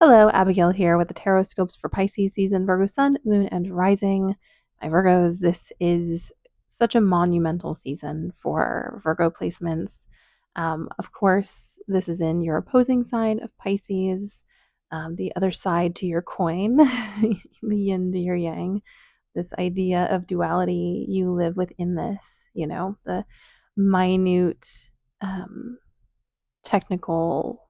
Hello, Abigail here with the Tarotscopes for Pisces season, Virgo sun, moon, and rising. My Virgos, this is such a monumental season for Virgo placements. Of course, this is in your opposing sign of Pisces, the other side to your coin, the yin to your yang. This idea of duality, you live within this, the minute, um, technical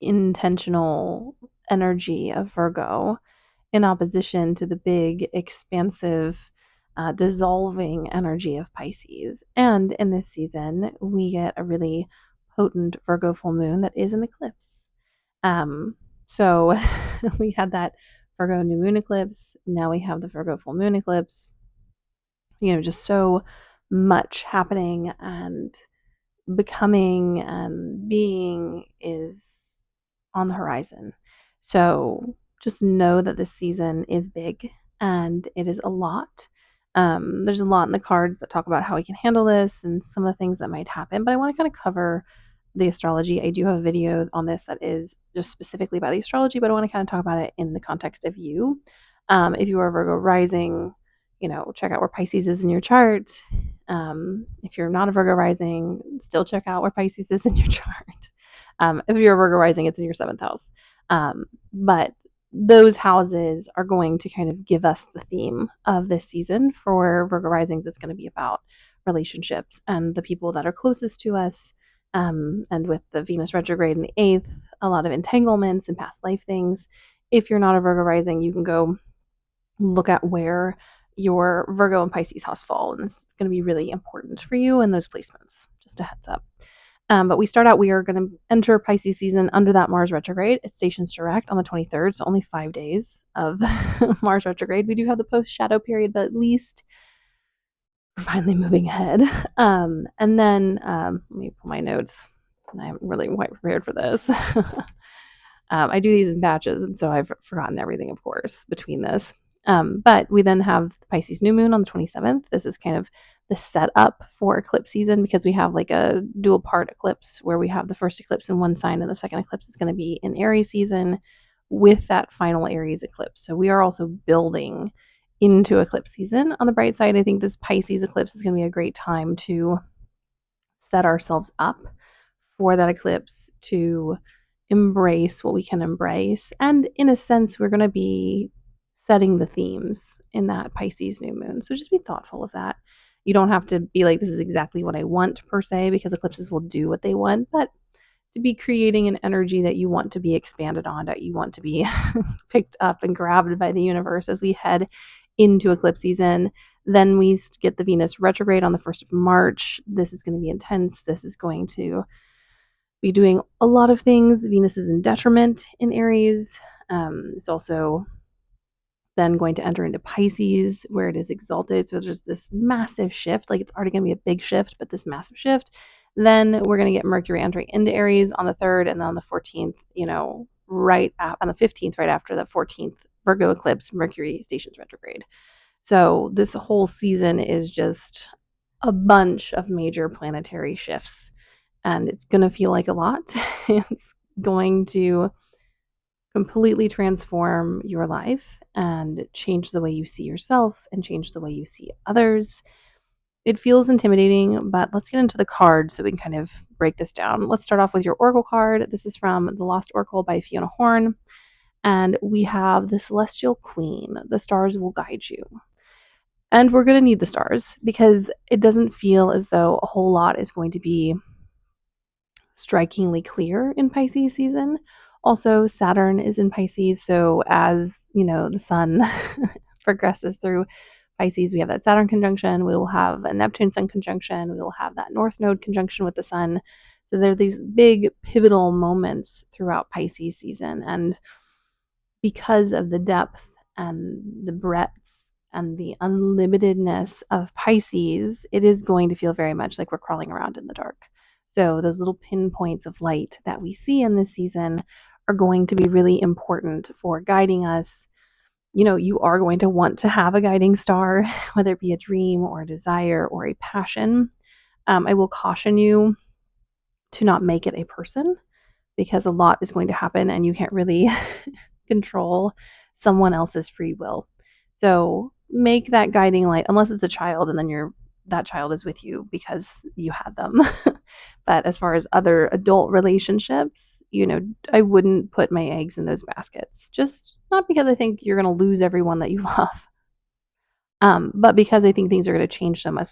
intentional energy of Virgo in opposition to the big, expansive, dissolving energy of Pisces. And in this season, we get a really potent Virgo full moon that is an eclipse. So we had that Virgo new moon eclipse. Now we have the Virgo full moon eclipse. Just so much happening and becoming and being is on the horizon. So just know that this season is big and it is a lot. There's a lot in the cards that talk about how we can handle this and some of the things that might happen, but I want to kind of cover the astrology. I do have a video on this that is just specifically about the astrology, but I want to kind of talk about it in the context of you. If you are Virgo rising, check out where Pisces is in your chart. If you're not a Virgo rising, still check out where Pisces is in your chart. If you're a Virgo rising, it's in your seventh house. But those houses are going to kind of give us the theme of this season. For Virgo risings, it's going to be about relationships and the people that are closest to us. And with the Venus retrograde in the 8th, a lot of entanglements and past life things. If you're not a Virgo rising, you can go look at where your Virgo and Pisces house fall, and it's going to be really important for you in those placements. Just a heads up. But we are going to enter Pisces season under that Mars retrograde. It stations direct on the 23rd, so only 5 days of Mars retrograde. We do have the post shadow period, but at least we're finally moving ahead. And then let me pull my notes. I haven't really quite prepared for this. I do these in batches, and so I've forgotten everything, of course, between this. But we then have the Pisces new moon on the 27th. This is kind of the setup for eclipse season because we have like a dual part eclipse where we have the first eclipse in one sign and the second eclipse is going to be in Aries season with that final Aries eclipse. So we are also building into eclipse season. On the bright side, I think this Pisces eclipse is going to be a great time to set ourselves up for that eclipse, to embrace what we can embrace. And in a sense, we're going to be setting the themes in that Pisces new moon. So just be thoughtful of that. You don't have to be like, this is exactly what I want per se, because eclipses will do what they want, but to be creating an energy that you want to be expanded on, that you want to be picked up and grabbed by the universe as we head into eclipse season. Then we get the Venus retrograde on the 1st of March. This is going to be intense. This is going to be doing a lot of things. Venus is in detriment in Aries. It's also then going to enter into Pisces where it is exalted. So there's this massive shift. Like it's already going to be a big shift, but this massive shift. Then we're going to get Mercury entering into Aries on the 3rd, and then on the 14th, on the 15th, right after the 14th Virgo eclipse, Mercury stations retrograde. So this whole season is just a bunch of major planetary shifts, and it's going to feel like a lot. It's going to completely transform your life and change the way you see yourself and change the way you see others. It feels intimidating, but let's get into the cards so we can kind of break this down. Let's start off with your Oracle card. This is from The Lost Oracle by Fiona Horn. And we have the Celestial Queen. The stars will guide you. And we're going to need the stars because it doesn't feel as though a whole lot is going to be strikingly clear in Pisces season. Also, Saturn is in Pisces, so as the sun progresses through Pisces, we have that Saturn conjunction, we will have a Neptune sun conjunction, we will have that North Node conjunction with the sun. So there are these big pivotal moments throughout Pisces season, and because of the depth and the breadth and the unlimitedness of Pisces, it is going to feel very much like we're crawling around in the dark. So those little pinpoints of light that we see in this season are going to be really important for guiding us. You are going to want to have a guiding star, whether it be a dream or a desire or a passion. I will caution you to not make it a person, because a lot is going to happen and you can't really control someone else's free will. So make that guiding light, unless it's a child and then that child is with you because you had them. But as far as other adult relationships, I wouldn't put my eggs in those baskets. Just not because I think you're going to lose everyone that you love, but because I think things are going to change so much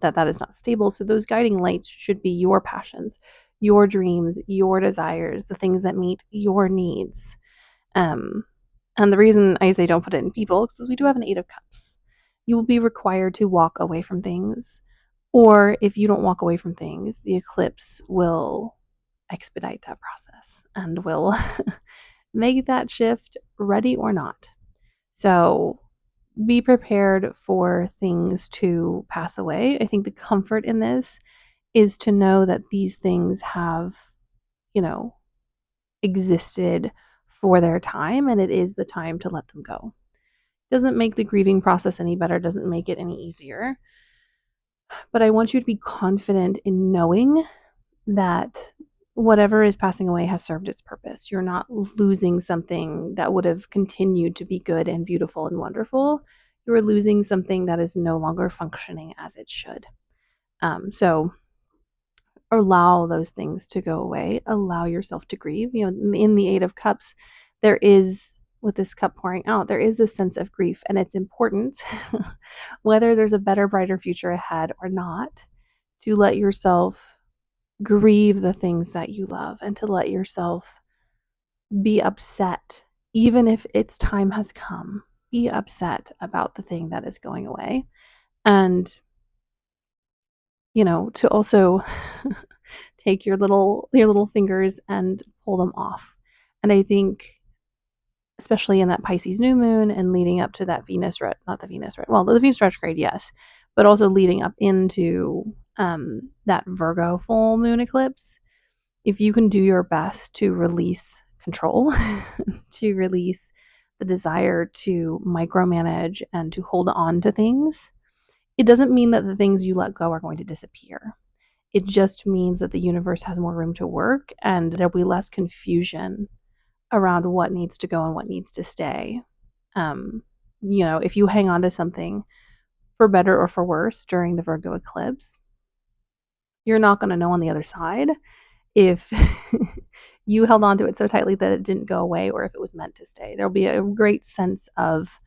that is not stable. So those guiding lights should be your passions, your dreams, your desires, the things that meet your needs. Um, and the reason I say don't put it in people is because we do have an Eight of Cups. You will be required to walk away from things. Or if you don't walk away from things, the eclipse will expedite that process and will make that shift ready or not. So be prepared for things to pass away. I think the comfort in this is to know that these things have, you know, existed for their time and it is the time to let them go. Doesn't make the grieving process any better, doesn't make it any easier. But I want you to be confident in knowing that whatever is passing away has served its purpose. You're not losing something that would have continued to be good and beautiful and wonderful. You're losing something that is no longer functioning as it should. So allow those things to go away. Allow yourself to grieve. In the Eight of Cups, there is, with this cup pouring out, there is a sense of grief, and it's important, whether there's a better, brighter future ahead or not, to let yourself grieve the things that you love and to let yourself be upset, even if its time has come. Be upset about the thing that is going away. And, to also take your little fingers and pull them off. And I think, especially in that Pisces new moon and leading up to that not the Venus, well, the Venus retrograde, yes, but also leading up into that Virgo full moon eclipse, if you can do your best to release control, to release the desire to micromanage and to hold on to things, it doesn't mean that the things you let go are going to disappear. It just means that the universe has more room to work and there'll be less confusion around what needs to go and what needs to stay. If you hang on to something for better or for worse during the Virgo eclipse, you're not going to know on the other side if you held on to it so tightly that it didn't go away or if it was meant to stay. There'll be a great sense of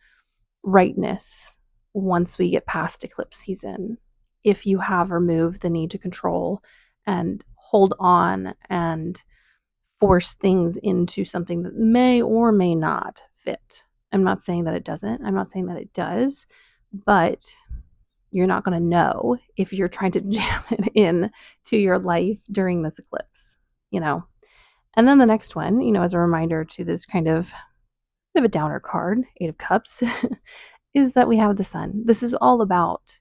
rightness once we get past eclipse season, if you have removed the need to control and hold on and force things into something that may or may not fit. I'm not saying that it doesn't. I'm not saying that it does, but you're not going to know if you're trying to jam it in to your life during this eclipse, And then the next one, as a reminder to this kind of bit of a downer card, Eight of Cups, is that we have the sun. This is all about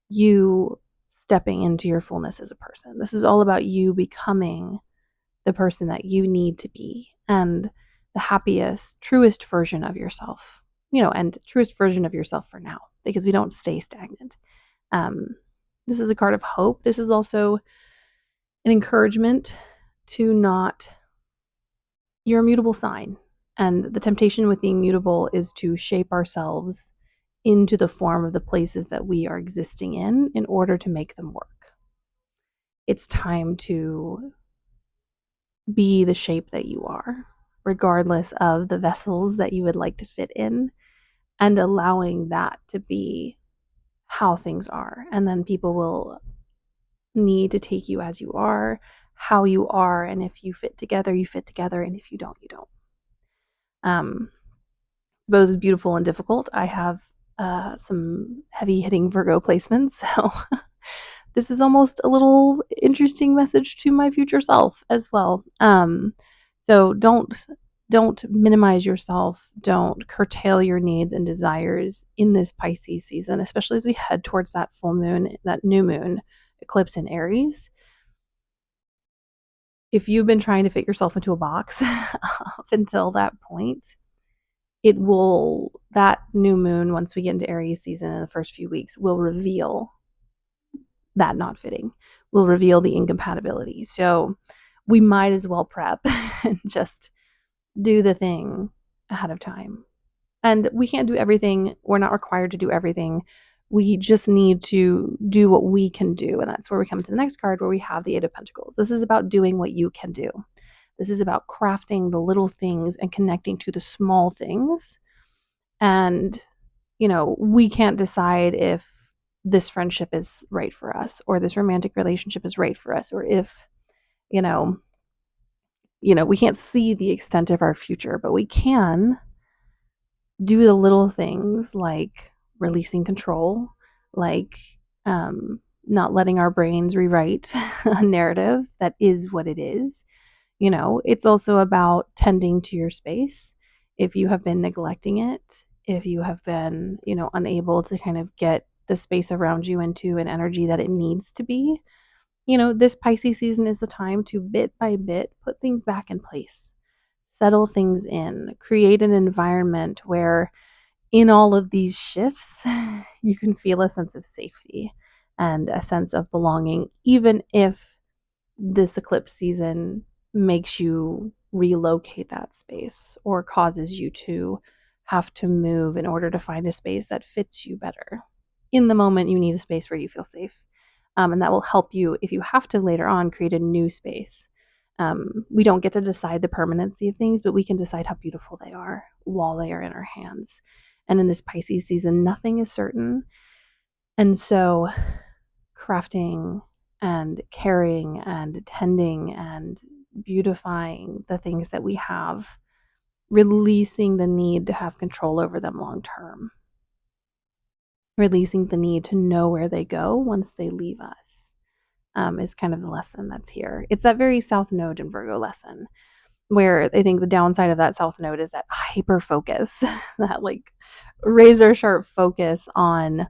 you stepping into your fullness as a person. This is all about you becoming the person that you need to be and the happiest, truest version of yourself, and truest version of yourself for now, because we don't stay stagnant. This is a card of hope. This is also an encouragement to not, you're a mutable sign. And the temptation with being mutable is to shape ourselves into the form of the places that we are existing in order to make them work. It's time to be the shape that you are, regardless of the vessels that you would like to fit in, and allowing that to be how things are. And then people will need to take you as you are, how you are, and if you fit together, you fit together, and if you don't, you don't. Both beautiful and difficult. I have some heavy hitting Virgo placements, so this is almost a little interesting message to my future self as well. So don't minimize yourself. Don't curtail your needs and desires in this Pisces season, especially as we head towards that full moon, that new moon eclipse in Aries. If you've been trying to fit yourself into a box up until that point, that new moon, once we get into Aries season in the first few weeks, will reveal that not fitting, will reveal the incompatibility. So we might as well prep and just do the thing ahead of time. And we can't do everything. We're not required to do everything. We just need to do what we can do. And that's where we come to the next card where we have the Eight of Pentacles. This is about doing what you can do. This is about crafting the little things and connecting to the small things. And, we can't decide if this friendship is right for us or this romantic relationship is right for us or if, you know, we can't see the extent of our future, but we can do the little things like releasing control, like not letting our brains rewrite a narrative that is what it is. It's also about tending to your space. If you have been neglecting it, if you have been, unable to kind of get the space around you into an energy that it needs to be, this Pisces season is the time to bit by bit put things back in place, settle things in, create an environment where in all of these shifts, you can feel a sense of safety and a sense of belonging, even if this eclipse season makes you relocate that space or causes you to have to move in order to find a space that fits you better. In the moment, you need a space where you feel safe. And that will help you if you have to later on create a new space. We don't get to decide the permanency of things, but we can decide how beautiful they are while they are in our hands. And in this Pisces season, nothing is certain. And so, crafting and caring and tending and beautifying the things that we have, releasing the need to have control over them long term, releasing the need to know where they go once they leave us, is kind of the lesson that's here. It's that very South Node in Virgo lesson where I think the downside of that South Node is that hyper focus, that like razor sharp focus on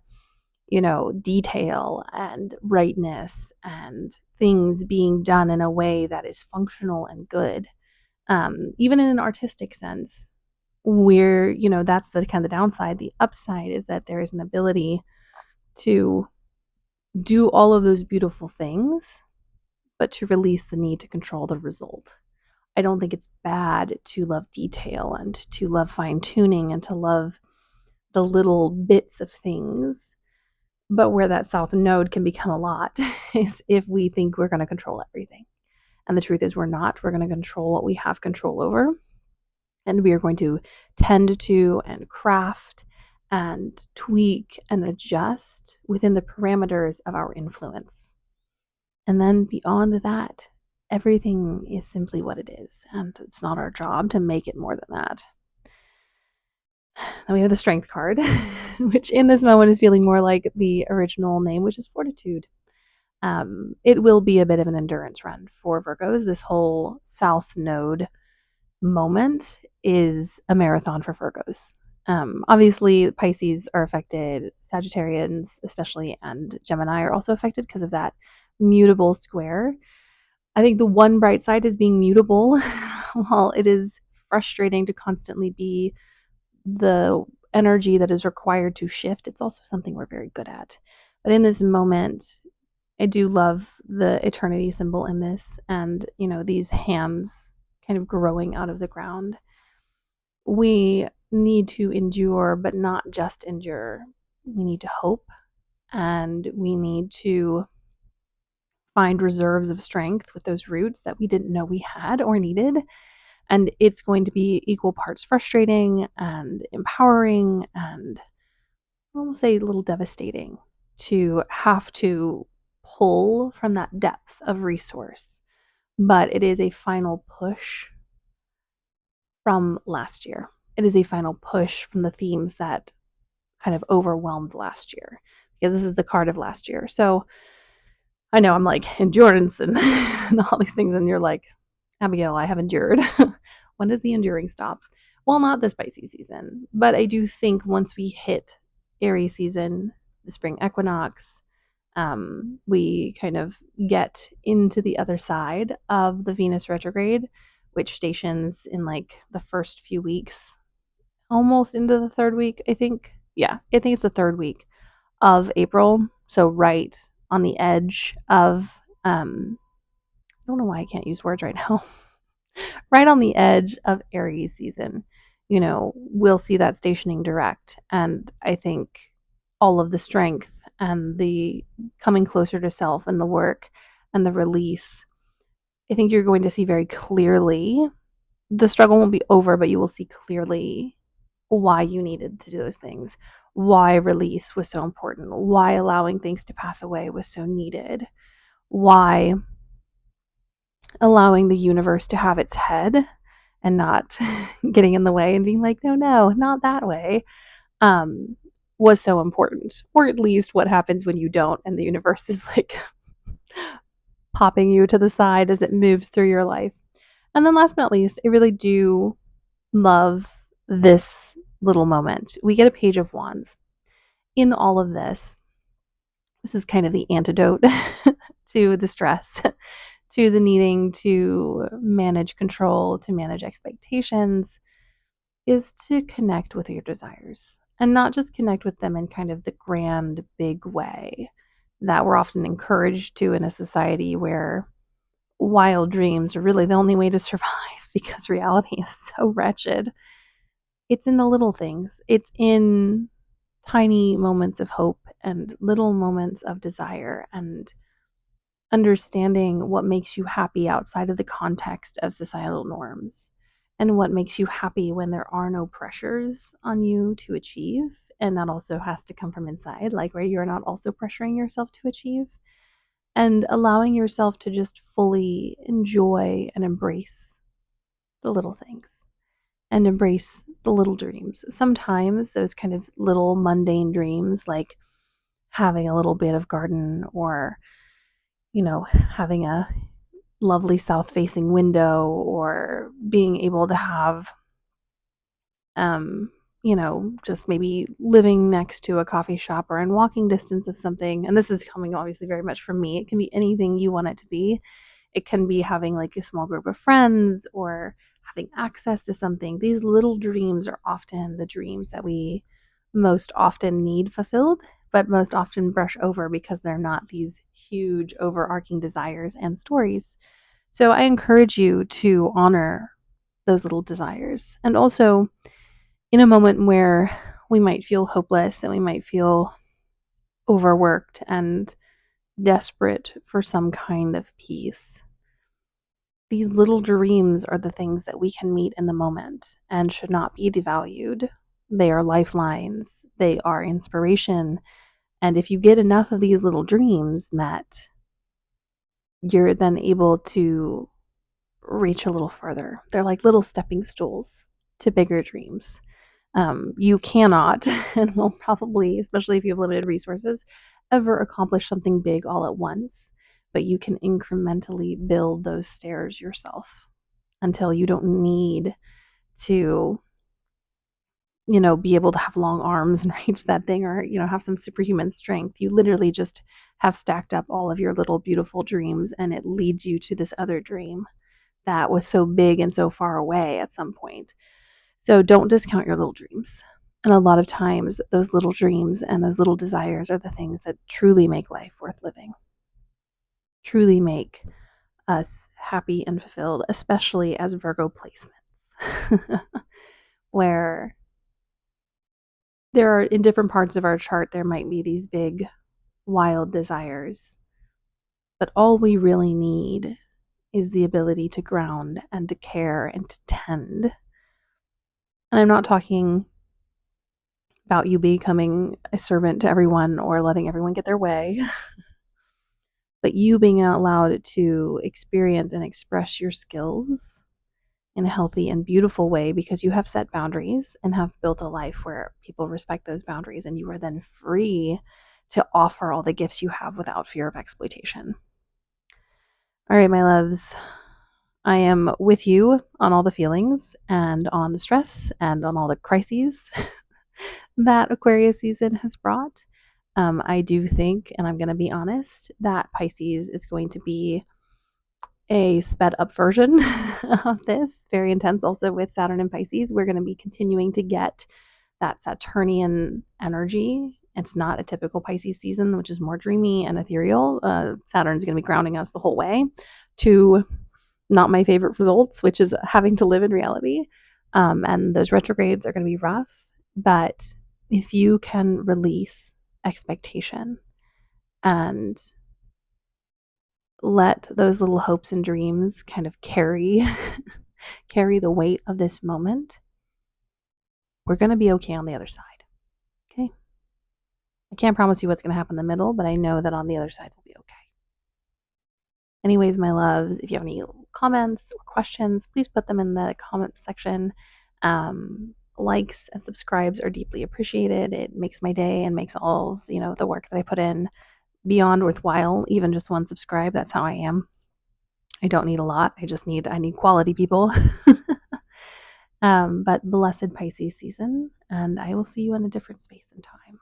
detail and rightness and things being done in a way that is functional and good. Even in an artistic sense, where, that's the kind of the downside. The upside is that there is an ability to do all of those beautiful things, but to release the need to control the result. I don't think it's bad to love detail and to love fine tuning and to love the little bits of things. But where that South Node can become a lot is if we think we're going to control everything. And the truth is, we're not. We're going to control what we have control over. And we are going to tend to and craft and tweak and adjust within the parameters of our influence. And then beyond that, everything is simply what it is. And it's not our job to make it more than that. Then we have the Strength card, which in this moment is feeling more like the original name, which is Fortitude. It will be a bit of an endurance run for Virgos. This whole South Node moment is a marathon for Virgos. Obviously, Pisces are affected, Sagittarians especially, and Gemini are also affected because of that mutable square. I think the one bright side is being mutable. While it is frustrating to constantly be the energy that is required to shift, it's also something we're very good at. But in this moment, I do love the eternity symbol in this and, these hands kind of growing out of the ground. We need to endure, but not just endure. We need to hope and we need to find reserves of strength with those roots that we didn't know we had or needed. And it's going to be equal parts frustrating and empowering and I will say a little devastating to have to pull from that depth of resource. But it is a final push from last year. It is a final push from the themes that kind of overwhelmed last year because this is the card of last year. So I know I'm like endurance and, and all these things, and you're like, Abigail, I have endured. When does the enduring stop? Well, not this Pisces season, but I do think once we hit Aries season, the spring equinox, we kind of get into the other side of the Venus retrograde, which stations in like the first few weeks, almost into the third week, I think. Yeah, I think it's the third week of April. So right on the edge of don't know why I can't use words right now. Right on the edge of Aries season, we'll see that stationing direct. And I think all of the strength and the coming closer to self and the work and the release, I think you're going to see very clearly. The struggle won't be over, but you will see clearly why you needed to do those things, why release was so important, why allowing things to pass away was so needed, why allowing the universe to have its head and not getting in the way and being like, no, no, not that way, um, was so important. Or at least what happens when you don't and the universe is like popping you to the side as it moves through your life. And then last but not least, I really do love this little moment. We get a page of wands. In all of this, this is kind of the antidote to the stress, to the needing to manage control, to manage expectations, is to connect with your desires and not just connect with them in kind of the grand, big way that we're often encouraged to in a society where wild dreams are really the only way to survive because reality is so wretched. It's in the little things, it's in tiny moments of hope and little moments of desire and understanding what makes you happy outside of the context of societal norms and what makes you happy when there are no pressures on you to achieve. And that also has to come from inside, like where you're not also pressuring yourself to achieve and allowing yourself to just fully enjoy and embrace the little things and embrace the little dreams. Sometimes those kind of little mundane dreams, like having a little bit of garden or, having a lovely south facing window or being able to have just maybe living next to a coffee shop or in walking distance of something. And this is coming obviously very much from me. It can be anything you want it to be. It can be having like a small group of friends or having access to something. These little dreams are often the dreams that we most often need fulfilled, but most often brush over because they're not these huge overarching desires and stories. So I encourage you to honor those little desires. And also, in a moment where we might feel hopeless and we might feel overworked and desperate for some kind of peace, these little dreams are the things that we can meet in the moment and should not be devalued. They are lifelines, they are inspiration. And if you get enough of these little dreams met, you're then able to reach a little further. They're like little stepping stools to bigger dreams. You cannot, and will probably, especially if you have limited resources, ever accomplish something big all at once. But you can incrementally build those stairs yourself until you don't need to, be able to have long arms and reach that thing or, have some superhuman strength. You literally just have stacked up all of your little beautiful dreams and it leads you to this other dream that was so big and so far away at some point. So don't discount your little dreams. And a lot of times, those little dreams and those little desires are the things that truly make life worth living, truly make us happy and fulfilled, especially as Virgo placements, where there are in different parts of our chart, there might be these big, wild desires. But all we really need is the ability to ground and to care and to tend. And I'm not talking about you becoming a servant to everyone or letting everyone get their way, but you being allowed to experience and express your skills in a healthy and beautiful way because you have set boundaries and have built a life where people respect those boundaries and you are then free to offer all the gifts you have without fear of exploitation. All right, my loves, I am with you on all the feelings and on the stress and on all the crises that Aquarius season has brought. I do think, and I'm going to be honest, that Pisces is going to be a sped up version of this. Very intense also with Saturn and Pisces. We're going to be continuing to get that Saturnian energy. It's not a typical Pisces season, which is more dreamy and ethereal. Saturn's going to be grounding us the whole way. to not my favorite results, which is having to live in reality. And those retrogrades are going to be rough. But if you can release expectation and let those little hopes and dreams kind of carry carry the weight of this moment, we're going to be okay on the other side. Okay? I can't promise you what's going to happen in the middle, but I know that on the other side we'll be okay. Anyways, my loves, if you have any comments or questions, please put them in the comment section. Likes and subscribes are deeply appreciated. It makes my day and makes all, the work that I put in beyond worthwhile. Even just one subscribe, that's how I am. I don't need a lot. I need quality people. But blessed Pisces season, and I will see you in a different space and time.